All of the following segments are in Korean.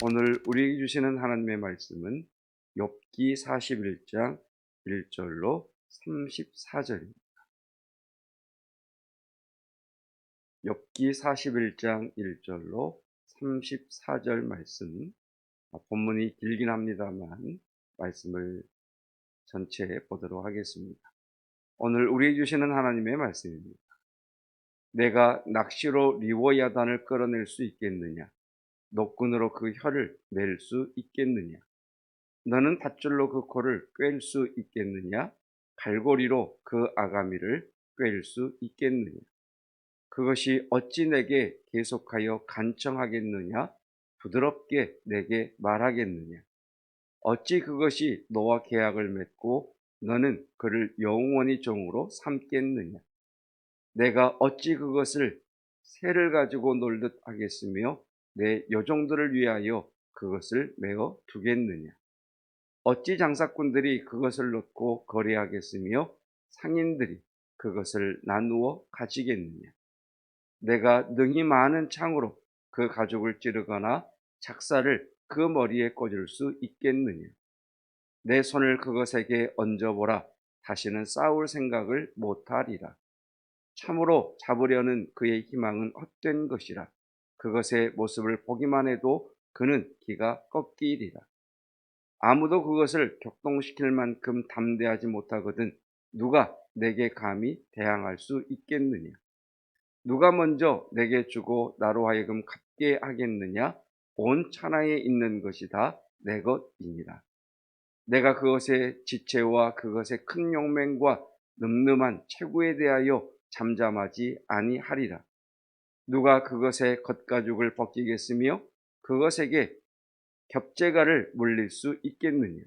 오늘 우리에게 주시는 하나님의 말씀은 욥기 41장 1절로 34절입니다. 욥기 41장 1절로 34절 말씀, 본문이 길긴 합니다만 말씀을 전체 보도록 하겠습니다. 오늘 우리에게 주시는 하나님의 말씀입니다. 내가 낚시로 리워야단을 끌어낼 수 있겠느냐? 노끈으로 그 혀를 낼 수 있겠느냐? 너는 밧줄로 그 코를 꿰일 수 있겠느냐? 갈고리로 그 아가미를 꿰일 수 있겠느냐? 그것이 어찌 내게 계속하여 간청하겠느냐? 부드럽게 내게 말하겠느냐? 어찌 그것이 너와 계약을 맺고 너는 그를 영원히 종으로 삼겠느냐? 내가 어찌 그것을 새를 가지고 놀듯 하겠으며 내 여종들을 위하여 그것을 메어 두겠느냐? 어찌 장사꾼들이 그것을 놓고 거래하겠으며 상인들이 그것을 나누어 가지겠느냐? 내가 능히 많은 창으로 그 가죽을 찌르거나 작사를 그 머리에 꽂을 수 있겠느냐? 내 손을 그것에게 얹어보라. 다시는 싸울 생각을 못하리라. 참으로 잡으려는 그의 희망은 헛된 것이라. 그것의 모습을 보기만 해도 그는 기가 꺾이리라. 아무도 그것을 격동시킬 만큼 담대하지 못하거든 누가 내게 감히 대항할 수 있겠느냐? 누가 먼저 내게 주고 나로 하여금 갚게 하겠느냐? 온 천하에 있는 것이 다 내 것이니라. 내가 그것의 지체와 그것의 큰 용맹과 늠름한 체구에 대하여 잠잠하지 아니하리라. 누가 그것의 겉가죽을 벗기겠으며 그것에게 겹재가를 물릴 수 있겠느냐?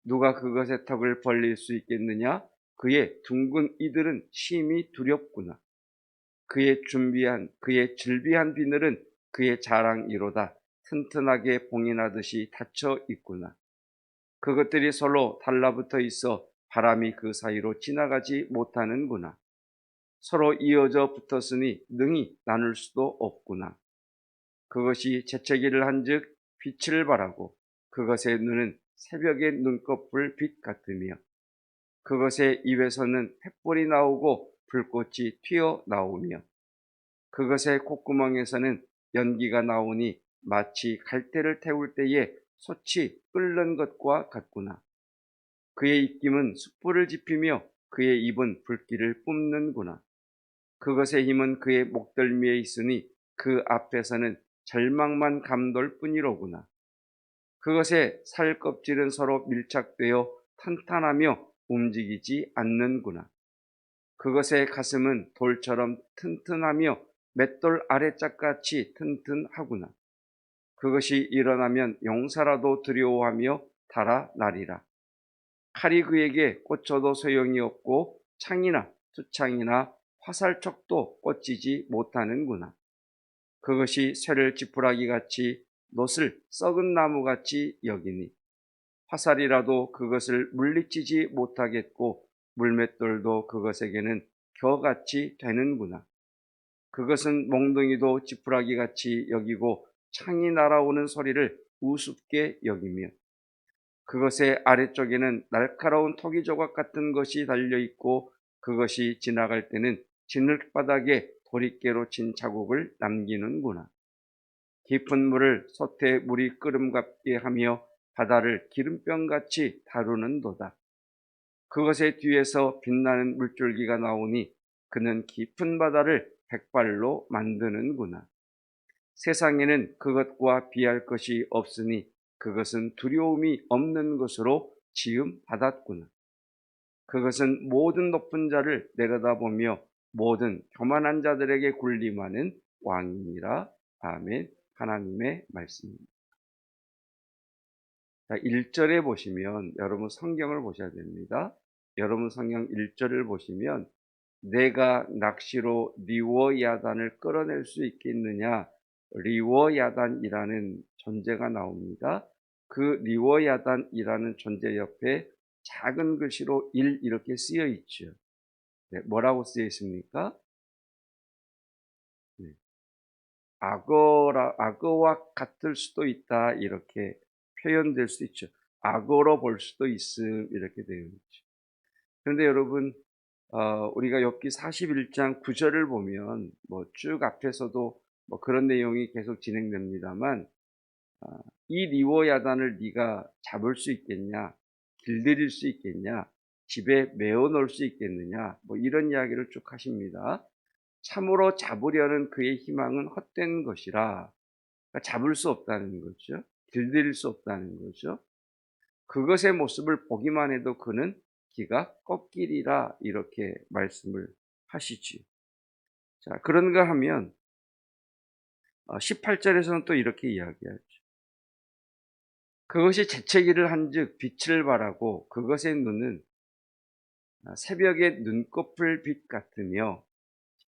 누가 그것의 턱을 벌릴 수 있겠느냐? 그의 둥근 이들은 심히 두렵구나. 그의 질비한 비늘은 그의 자랑이로다. 튼튼하게 봉인하듯이 닫혀 있구나. 그것들이 서로 달라붙어 있어 바람이 그 사이로 지나가지 못하는구나. 서로 이어져 붙었으니 능히 나눌 수도 없구나. 그것이 재채기를 한즉 빛을 발하고 그것의 눈은 새벽의 눈꺼풀 빛 같으며 그것의 입에서는 횃불이 나오고 불꽃이 튀어나오며 그것의 콧구멍에서는 연기가 나오니 마치 갈대를 태울 때에 솥이 끓는 것과 같구나. 그의 입김은 숯불을 지피며 그의 입은 불길을 뿜는구나. 그것의 힘은 그의 목덜미에 있으니 그 앞에서는 절망만 감돌 뿐이로구나. 그것의 살 껍질은 서로 밀착되어 탄탄하며 움직이지 않는구나. 그것의 가슴은 돌처럼 튼튼하며 맷돌 아래짝같이 튼튼하구나. 그것이 일어나면 용사라도 두려워하며 달아나리라. 칼이 그에게 꽂혀도 소용이 없고 창이나 투창이나 화살촉도 꽂히지 못하는구나. 그것이 쇠를 지푸라기같이 놋을 썩은 나무같이 여기니 화살이라도 그것을 물리치지 못하겠고 물맷돌도 그것에게는 겨같이 되는구나. 그것은 몽둥이도 지푸라기같이 여기고 창이 날아오는 소리를 우습게 여기며 그것의 아래쪽에는 날카로운 토기조각 같은 것이 달려있고 그것이 지나갈 때는 진흙바닥에 도리깨로 친 자국을 남기는구나. 깊은 물을 솥에 물이 끓음갑게 하며 바다를 기름병같이 다루는도다. 그것의 뒤에서 빛나는 물줄기가 나오니 그는 깊은 바다를 백발로 만드는구나. 세상에는 그것과 비할 것이 없으니 그것은 두려움이 없는 것으로 지음받았구나. 그것은 모든 높은 자를 내려다보며 모든 교만한 자들에게 군림하는 왕이니라. 아멘. 하나님의 말씀입니다. 자, 1절에 보시면 여러분 성경을 보셔야 됩니다. 여러분 성경 1절을 보시면 내가 낚시로 리워야단을 끌어낼 수 있겠느냐? 리워야단이라는 존재가 나옵니다. 그 리워야단이라는 존재 옆에 작은 글씨로 1 이렇게 쓰여 있죠. 네, 뭐라고 쓰여 있습니까? 네, 악어와 같을 수도 있다 이렇게 표현될 수 있죠. 악어로 볼 수도 있음 이렇게 되어 있죠. 그런데 여러분 우리가 욥기 41장 9절을 보면 뭐 쭉 앞에서도 뭐 그런 내용이 계속 진행됩니다만 이 리워야단을 네가 잡을 수 있겠냐, 길들일 수 있겠냐, 집에 메어 놓을 수 있겠느냐, 뭐 이런 이야기를 쭉 하십니다. 참으로 잡으려는 그의 희망은 헛된 것이라, 그러니까 잡을 수 없다는 거죠. 길들일 수 없다는 거죠. 그것의 모습을 보기만 해도 그는 기가 꺾이리라 이렇게 말씀을 하시지. 자, 그런가 하면 18절에서는 또 이렇게 이야기하죠. 그것이 재채기를 한즉 빛을 발하고 그것의 눈은 새벽의 눈꺼풀 빛 같으며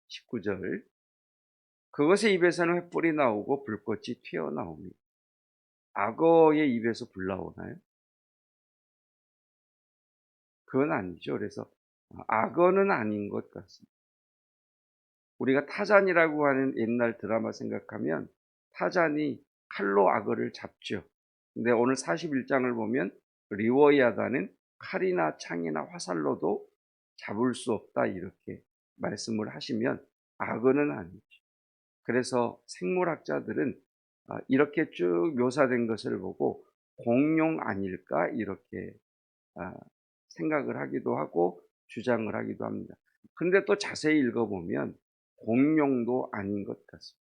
19절 그것의 입에서는 횃불이 나오고 불꽃이 튀어나옵니다. 악어의 입에서 불 나오나요? 그건 아니죠. 그래서 악어는 아닌 것 같습니다. 우리가 타잔이라고 하는 옛날 드라마 생각하면 타잔이 칼로 악어를 잡죠. 근데 오늘 41장을 보면 리워야다는 칼이나 창이나 화살로도 잡을 수 없다 이렇게 말씀을 하시면 악어는 아니죠. 그래서 생물학자들은 이렇게 쭉 묘사된 것을 보고 공룡 아닐까 이렇게 생각을 하기도 하고 주장을 하기도 합니다. 그런데 또 자세히 읽어보면 공룡도 아닌 것 같습니다.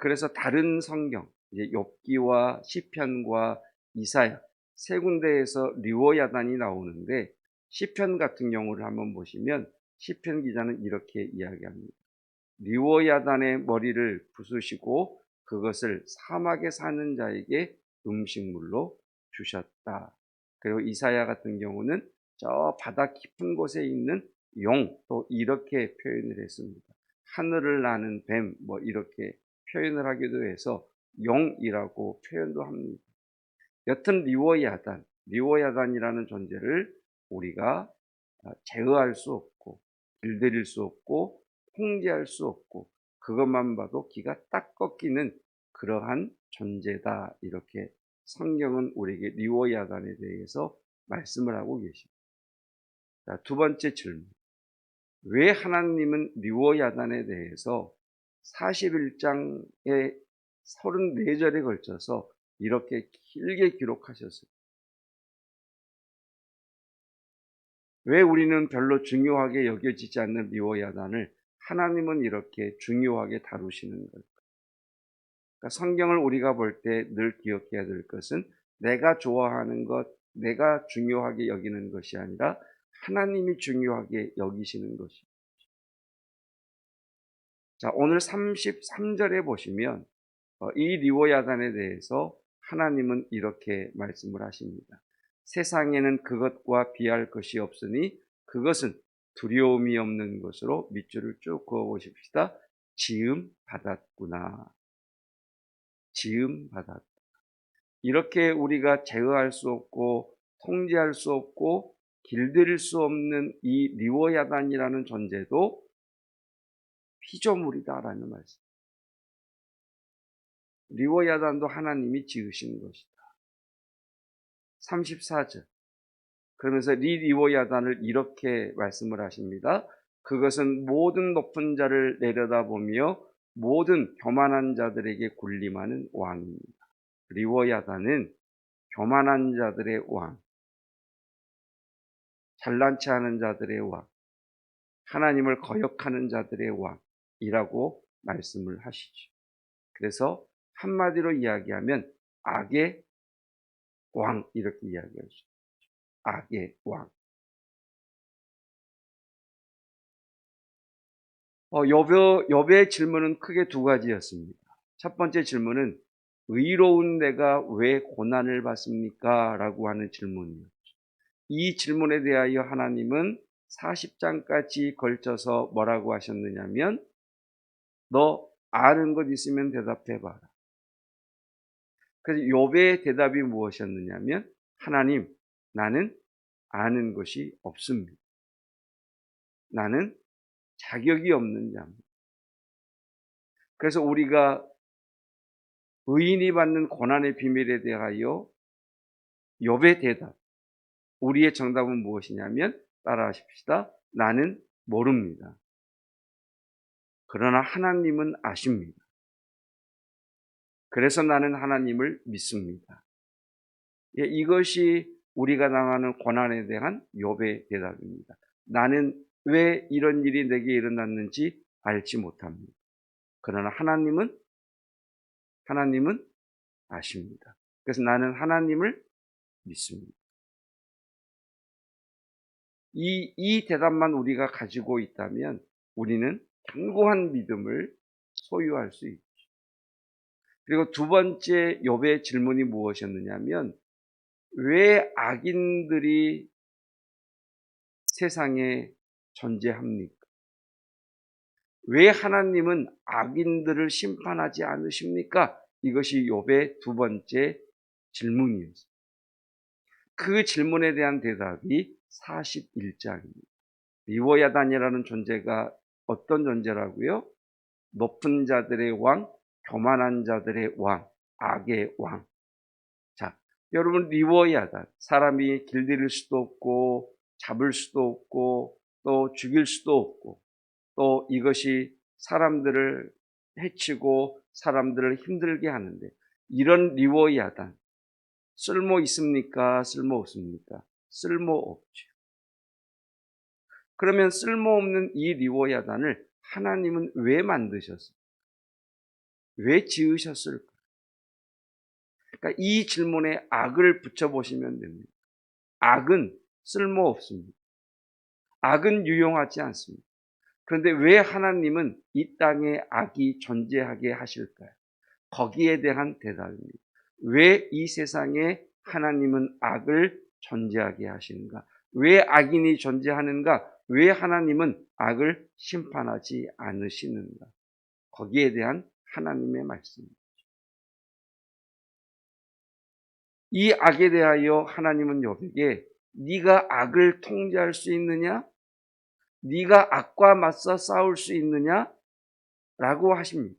그래서 다른 성경, 이제 욥기와 시편과 이사야 세 군데에서 리워야단이 나오는데 시편 같은 경우를 한번 보시면 시편 기자는 이렇게 이야기합니다. 리워야단의 머리를 부수시고 그것을 사막에 사는 자에게 음식물로 주셨다. 그리고 이사야 같은 경우는 저 바다 깊은 곳에 있는 용, 또 이렇게 표현을 했습니다. 하늘을 나는 뱀, 뭐 이렇게 표현을 하기도 해서 용이라고 표현도 합니다. 여튼 리워야단이라는 존재를 우리가 제어할 수 없고 길들일 수 없고 통제할 수 없고 그것만 봐도 기가 딱 꺾이는 그러한 존재다 이렇게 성경은 우리에게 리워야단에 대해서 말씀을 하고 계십니다. 자, 두 번째 질문. 왜 하나님은 리워야단에 대해서 41장의 34절에 걸쳐서 이렇게 길게 기록하셨어요? 왜 우리는 별로 중요하게 여겨지지 않는 리워야단을 하나님은 이렇게 중요하게 다루시는 걸까? 그러니까 성경을 우리가 볼 때 늘 기억해야 될 것은 내가 좋아하는 것, 내가 중요하게 여기는 것이 아니라 하나님이 중요하게 여기시는 것입니다. 자, 오늘 33절에 보시면 이 리워야단에 대해서 하나님은 이렇게 말씀을 하십니다. 세상에는 그것과 비할 것이 없으니 그것은 두려움이 없는 것으로 밑줄을 쭉 그어 보십시다. 지음 받았구나. 지음 받았다. 이렇게 우리가 제어할 수 없고 통제할 수 없고 길들일 수 없는 이 리워야단이라는 존재도 피조물이다라는 말씀. 리워야단도 하나님이 지으신 것이다. 34절. 그러면서 리워야단을 이렇게 말씀을 하십니다. 그것은 모든 높은 자를 내려다보며 모든 교만한 자들에게 군림하는 왕입니다. 리워야단은 교만한 자들의 왕, 잘난치 않은 자들의 왕, 하나님을 거역하는 자들의 왕이라고 말씀을 하시죠. 그래서 한마디로 이야기하면 악의 왕 이렇게 이야기하죠. 악의 왕. 욥의 질문은 크게 두 가지였습니다. 첫 번째 질문은 의로운 내가 왜 고난을 받습니까? 라고 하는 질문이었죠. 이 질문에 대하여 하나님은 40장까지 걸쳐서 뭐라고 하셨느냐면 너 아는 것 있으면 대답해 봐라. 그래서 욥의 대답이 무엇이었느냐면 하나님, 나는 아는 것이 없습니다. 나는 자격이 없는 자입니다. 그래서 우리가 의인이 받는 고난의 비밀에 대하여 욥의 대답, 우리의 정답은 무엇이냐면 따라하십시다. 나는 모릅니다. 그러나 하나님은 아십니다. 그래서 나는 하나님을 믿습니다. 예, 이것이 우리가 당하는 고난에 대한 욥의 대답입니다. 나는 왜 이런 일이 내게 일어났는지 알지 못합니다. 그러나 하나님은 아십니다. 그래서 나는 하나님을 믿습니다. 이 대답만 우리가 가지고 있다면 우리는 견고한 믿음을 소유할 수 있죠. 그리고 두 번째 욥의 질문이 무엇이었느냐면 왜 악인들이 세상에 존재합니까? 왜 하나님은 악인들을 심판하지 않으십니까? 이것이 욥의 두 번째 질문이었어요. 그 질문에 대한 대답이 41장입니다. 리워야단이라는 존재가 어떤 존재라고요? 높은 자들의 왕, 교만한 자들의 왕, 악의 왕. 자, 여러분 리워야단, 사람이 길들일 수도 없고 잡을 수도 없고 또 죽일 수도 없고 또 이것이 사람들을 해치고 사람들을 힘들게 하는데 이런 리워야단 쓸모 있습니까? 쓸모 없습니까? 쓸모 없죠. 그러면 쓸모없는 이 리워야단을 하나님은 왜 만드셨을까? 왜 지으셨을까? 그러니까 이 질문에 악을 붙여보시면 됩니다. 악은 쓸모없습니다. 악은 유용하지 않습니다. 그런데 왜 하나님은 이 땅에 악이 존재하게 하실까요? 거기에 대한 대답입니다. 왜 이 세상에 하나님은 악을 존재하게 하시는가? 왜 악인이 존재하는가? 왜 하나님은 악을 심판하지 않으시는가? 거기에 대한 하나님의 말씀입니다. 이 악에 대하여 하나님은 욥에게 네가 악을 통제할 수 있느냐? 네가 악과 맞서 싸울 수 있느냐? 라고 하십니다.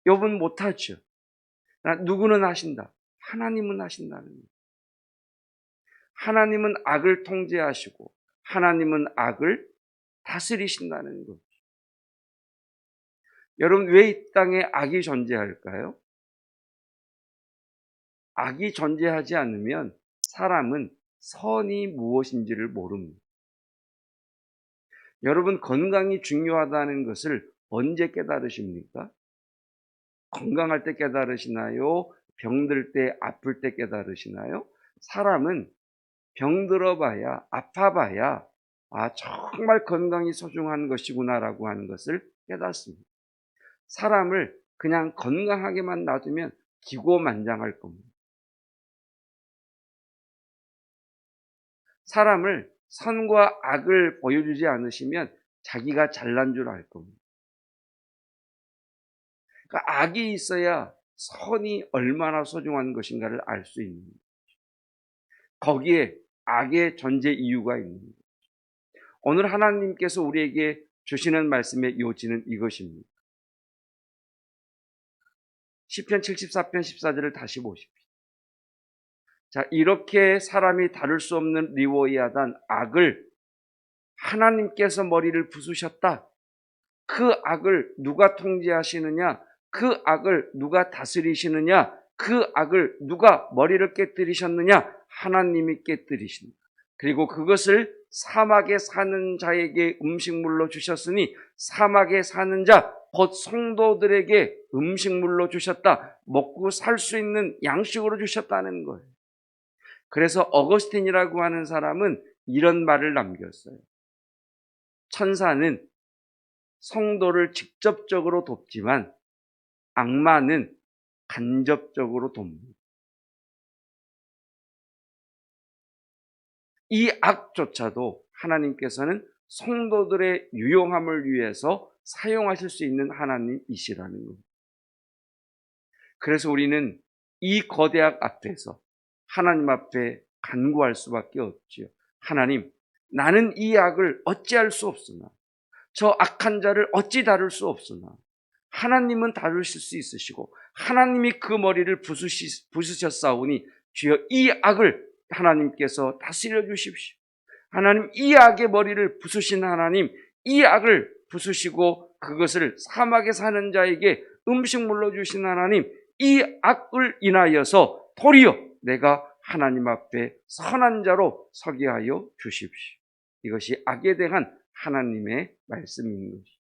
욥은 못하죠. 누구는 하신다. 하나님은 하신다는 거예요. 하나님은 악을 통제하시고 하나님은 악을 다스리신다는 거죠. 여러분 왜 이 땅에 악이 존재할까요? 악이 존재하지 않으면 사람은 선이 무엇인지를 모릅니다. 여러분 건강이 중요하다는 것을 언제 깨달으십니까? 건강할 때 깨달으시나요? 병들 때 아플 때 깨달으시나요? 사람은 병들어봐야 아파봐야 정말 건강이 소중한 것이구나라고 하는 것을 깨닫습니다. 사람을 그냥 건강하게만 놔두면 기고만장할 겁니다. 사람을 선과 악을 보여주지 않으시면 자기가 잘난 줄 알 겁니다. 그러니까 악이 있어야 선이 얼마나 소중한 것인가를 알 수 있는 거죠. 거기에 악의 존재 이유가 있는 거죠. 오늘 하나님께서 우리에게 주시는 말씀의 요지는 이것입니다. 시편 74편 14절을 다시 보십시오. 자, 이렇게 사람이 다룰 수 없는 리워야단 악을 하나님께서 머리를 부수셨다. 그 악을 누가 통제하시느냐? 그 악을 누가 다스리시느냐? 그 악을 누가 머리를 깨뜨리셨느냐? 하나님이 깨뜨리신다. 그리고 그것을 사막에 사는 자에게 음식물로 주셨으니 사막에 사는 자, 곧 성도들에게 음식물로 주셨다. 먹고 살 수 있는 양식으로 주셨다는 거예요. 그래서 어거스틴이라고 하는 사람은 이런 말을 남겼어요. 천사는 성도를 직접적으로 돕지만 악마는 간접적으로 돕니다. 이 악조차도 하나님께서는 성도들의 유용함을 위해서 사용하실 수 있는 하나님이시라는 겁니다. 그래서 우리는 이 거대악 앞에서 하나님 앞에 간구할 수밖에 없지요. 하나님, 나는 이 악을 어찌할 수 없으나 저 악한 자를 어찌 다룰 수 없으나 하나님은 다루실 수 있으시고 하나님이 그 머리를 부수셨사오니 주여 이 악을 하나님께서 다스려 주십시오. 하나님, 이 악의 머리를 부수신 하나님, 이 악을 부수시고 그것을 사막에 사는 자에게 음식물로 주신 하나님, 이 악을 인하여서 도리어 내가 하나님 앞에 선한 자로 서게 하여 주십시오. 이것이 악에 대한 하나님의 말씀인 것이죠.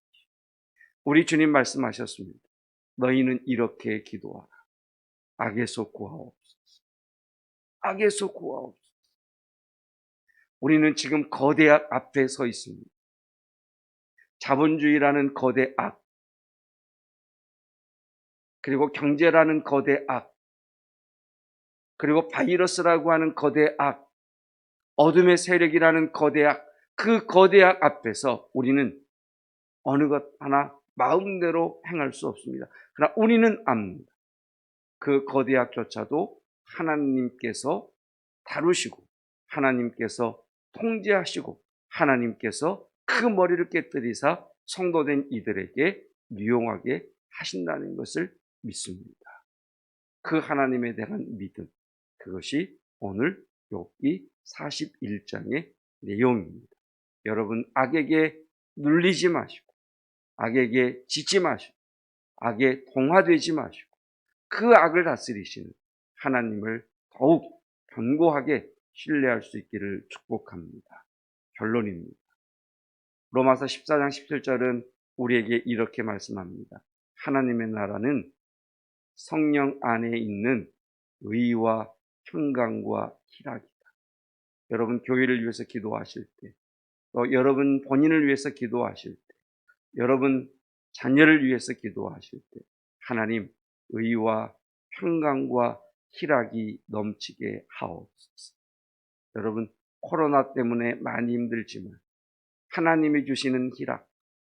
우리 주님 말씀하셨습니다. 너희는 이렇게 기도하라. 악에서 구하옵소서. 악에서 구하옵소서. 우리는 지금 거대 악 앞에 서 있습니다. 자본주의라는 거대 악, 그리고 경제라는 거대 악, 그리고 바이러스라고 하는 거대 악, 어둠의 세력이라는 거대 악, 그 거대 악 앞에서 우리는 어느 것 하나 마음대로 행할 수 없습니다. 그러나 우리는 압니다. 그 거대 악조차도 하나님께서 다루시고 하나님께서 통제하시고 하나님께서 그 머리를 깨뜨리사 성도된 이들에게 유용하게 하신다는 것을 믿습니다. 그 하나님에 대한 믿음, 그것이 오늘 욥기 41장의 내용입니다. 여러분, 악에게 눌리지 마시고 악에게 지지 마시고 악에 동화되지 마시고 그 악을 다스리시는 하나님을 더욱 견고하게 신뢰할 수 있기를 축복합니다. 결론입니다. 로마서 14장 17절은 우리에게 이렇게 말씀합니다. 하나님의 나라는 성령 안에 있는 의와 평강과 희락이다. 여러분, 교회를 위해서 기도하실 때, 또 여러분 본인을 위해서 기도하실 때, 여러분 자녀를 위해서 기도하실 때 하나님 의와 평강과 희락이 넘치게 하옵소서. 여러분, 코로나 때문에 많이 힘들지만 하나님이 주시는 희락,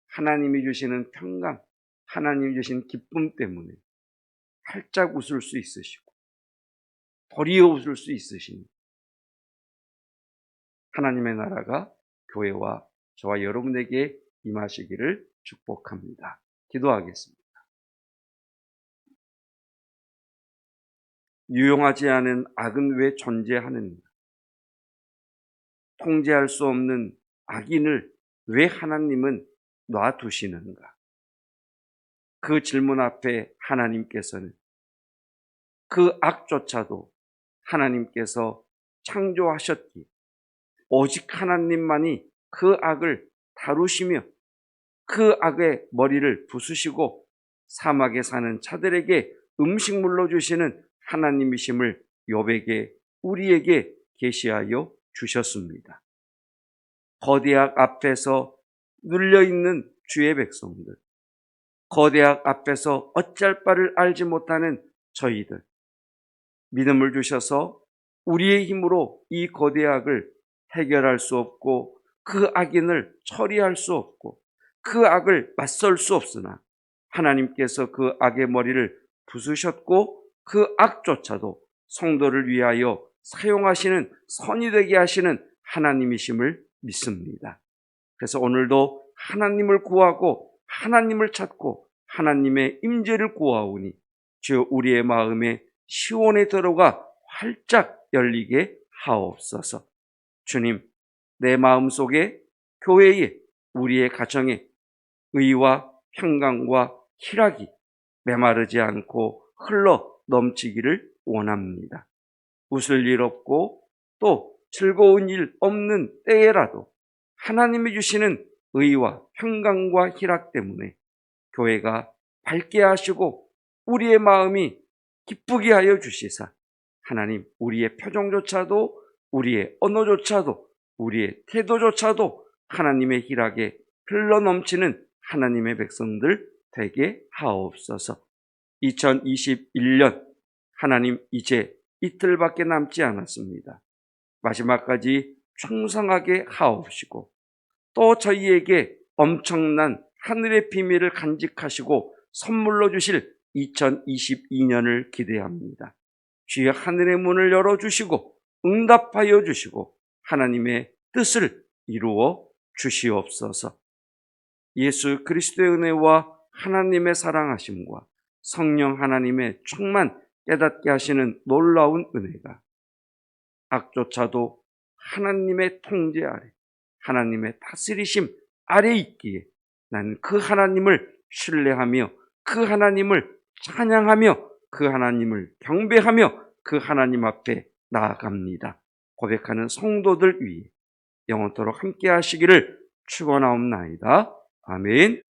하나님이 주시는 평강, 하나님이 주신 기쁨 때문에 활짝 웃을 수 있으시고 도리어 웃을 수 있으신 하나님의 나라가 교회와 저와 여러분에게 임하시기를 축복합니다. 기도하겠습니다. 유용하지 않은 악은 왜 존재하는가? 통제할 수 없는 악인을 왜 하나님은 놔두시는가? 그 질문 앞에 하나님께서는 그 악조차도 하나님께서 창조하셨기에 오직 하나님만이 그 악을 다루시며 그 악의 머리를 부수시고 사막에 사는 자들에게 음식물로 주시는 하나님이심을 욥에게 우리에게 계시하여 주셨습니다. 거대악 앞에서 눌려있는 주의 백성들, 거대악 앞에서 어찌할 바를 알지 못하는 저희들, 믿음을 주셔서 우리의 힘으로 이 거대악을 해결할 수 없고 그 악인을 처리할 수 없고 그 악을 맞설 수 없으나 하나님께서 그 악의 머리를 부수셨고 그 악조차도 성도를 위하여 사용하시는 선이 되게 하시는 하나님이심을 믿습니다. 그래서 오늘도 하나님을 구하고 하나님을 찾고 하나님의 임재를 구하오니 주여 우리의 마음에 시온의 도로가 활짝 열리게 하옵소서. 주님, 내 마음속에 교회에 우리의 가정에 의와 평강과 희락이 메마르지 않고 흘러 넘치기를 원합니다. 웃을 일 없고 또 즐거운 일 없는 때에라도 하나님이 주시는 의와 평강과 희락 때문에 교회가 밝게 하시고 우리의 마음이 기쁘게 하여 주시사 하나님, 우리의 표정조차도 우리의 언어조차도 우리의 태도조차도 하나님의 희락에 흘러넘치는 하나님의 백성들 되게 하옵소서. 2021년 하나님 이제 이틀밖에 남지 않았습니다. 마지막까지 충성하게 하옵시고 또 저희에게 엄청난 하늘의 비밀을 간직하시고 선물로 주실 2022년을 기대합니다. 주의 하늘의 문을 열어주시고 응답하여 주시고 하나님의 뜻을 이루어 주시옵소서. 예수 그리스도의 은혜와 하나님의 사랑하심과 성령 하나님의 충만 깨닫게 하시는 놀라운 은혜가 악조차도 하나님의 통제 아래, 하나님의 다스리심 아래 있기에 나는 그 하나님을 신뢰하며 그 하나님을 찬양하며 그 하나님을 경배하며 그 하나님 앞에 나아갑니다. 고백하는 성도들 위해 영원토록 함께 하시기를 축원하옵나이다. 아멘.